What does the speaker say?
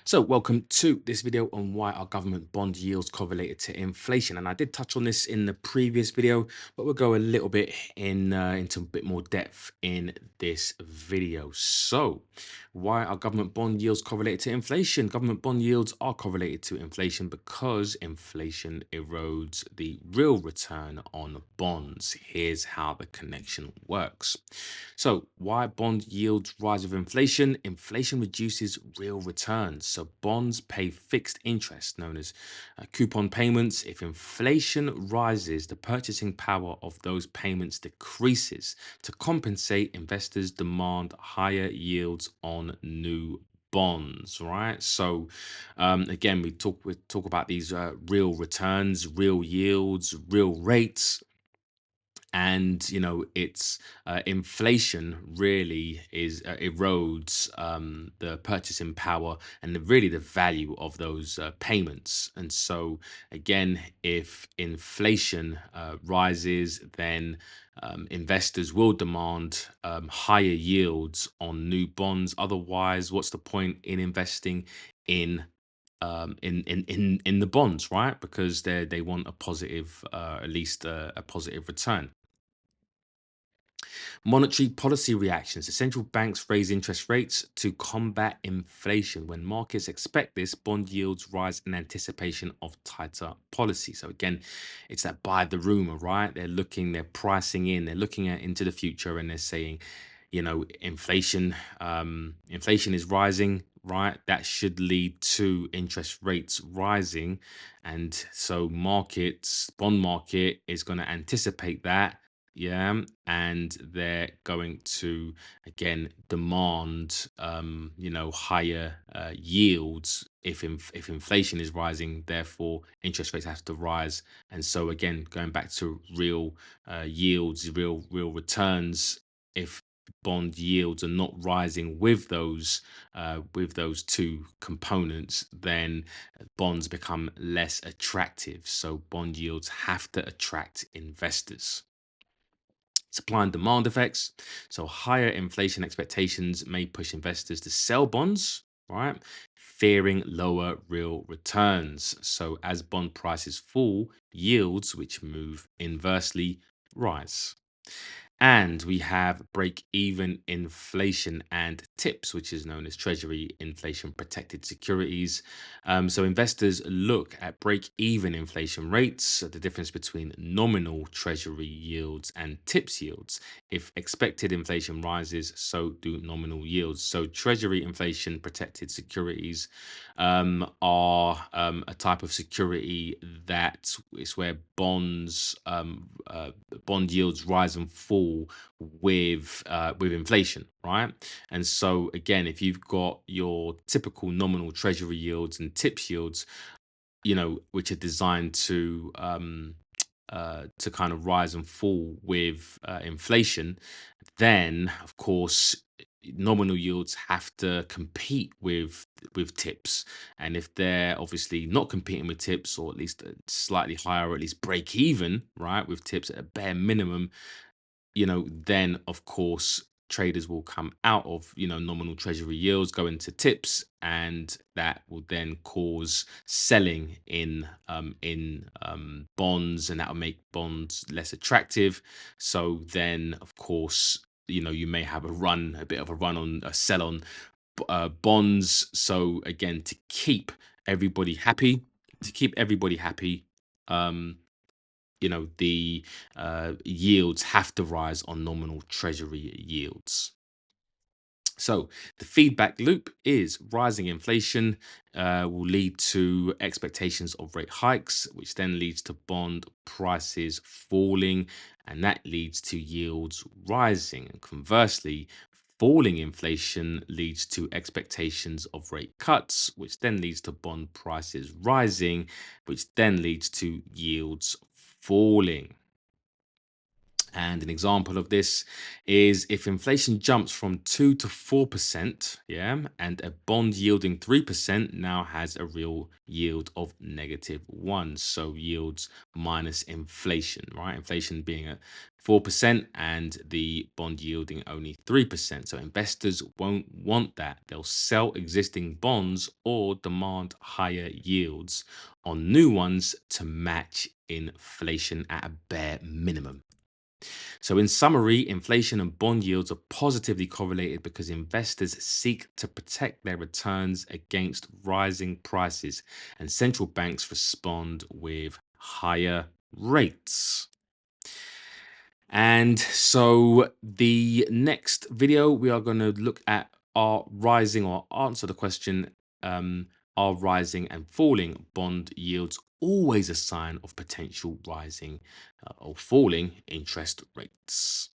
So, welcome to this video on why our government bond yields correlated to inflation. And I did touch on this in the previous video, but we'll go a little bit into a bit more depth in this video. So, why are government bond yields correlated to inflation? Government bond yields are correlated to inflation because inflation erodes the real return on bonds. Here's how the connection works. So, why bond yields rise with inflation? Inflation reduces real returns. So, bonds pay fixed interest, known as coupon payments. If inflation rises, the purchasing power of those payments decreases. To compensate, investors demand higher yields on new bonds, right? So again, we talk about these real returns, real yields, real rates, and it's inflation really is erodes the purchasing power and really the value of those payments. And so again, if inflation rises, then investors will demand higher yields on new bonds. Otherwise, what's the point in investing in in the bonds, right? Because they want a positive, at least a positive return. Monetary policy reactions. The central banks raise interest rates to combat inflation. When markets expect this, bond yields rise in anticipation of tighter policy. So again, it's that buy the rumor, right? They're pricing in, they're looking at into the future, and they're saying, inflation is rising, right? That should lead to interest rates rising, and so bond market is going to anticipate that, yeah, and they're going to again demand higher yields if inflation is rising. Therefore, interest rates have to rise, and so again, going back to real yields, real returns. If bond yields are not rising with those two components, then bonds become less attractive. So bond yields have to attract investors. Supply and demand effects. So higher inflation expectations may push investors to sell bonds, right? Fearing lower real returns. So as bond prices fall, yields, which move inversely, rise. And we have break even inflation and TIPS, which is known as Treasury Inflation Protected Securities. So investors look at break even inflation rates, the difference between nominal Treasury yields and TIPS yields. If expected inflation rises, so do nominal yields. So Treasury Inflation Protected Securities are a type of security that is where bond yields rise and fall with inflation, right? And so again, if you've got your typical nominal treasury yields and tips yields, which are designed to kind of rise and fall with inflation, then of course nominal yields have to compete with tips. And if they're obviously not competing with tips, or at least slightly higher, or at least break even, right, with tips at a bare minimum, then of course traders will come out of nominal treasury yields, go into tips, and that will then cause selling in bonds, and that will make bonds less attractive. So then of course you may have a bit of a run on a sell on bonds. So again, to keep everybody happy, um the yields have to rise on nominal treasury yields. So the feedback loop is rising inflation will lead to expectations of rate hikes, which then leads to bond prices falling, and that leads to yields rising. And conversely, falling inflation leads to expectations of rate cuts, which then leads to bond prices rising, which then leads to yields falling. And an example of this is if inflation jumps from 2 to 4%, yeah, and a bond yielding 3% now has a real yield of -1. So yields minus inflation, right? Inflation being at 4% and the bond yielding only 3%. So investors won't want that. They'll sell existing bonds or demand higher yields on new ones to match inflation at a bare minimum. So, in summary, inflation and bond yields are positively correlated because investors seek to protect their returns against rising prices, and central banks respond with higher rates. And so, the next video, we are going to look at are rising or answer the question are rising and falling bond yields always a sign of potential rising or falling interest rates?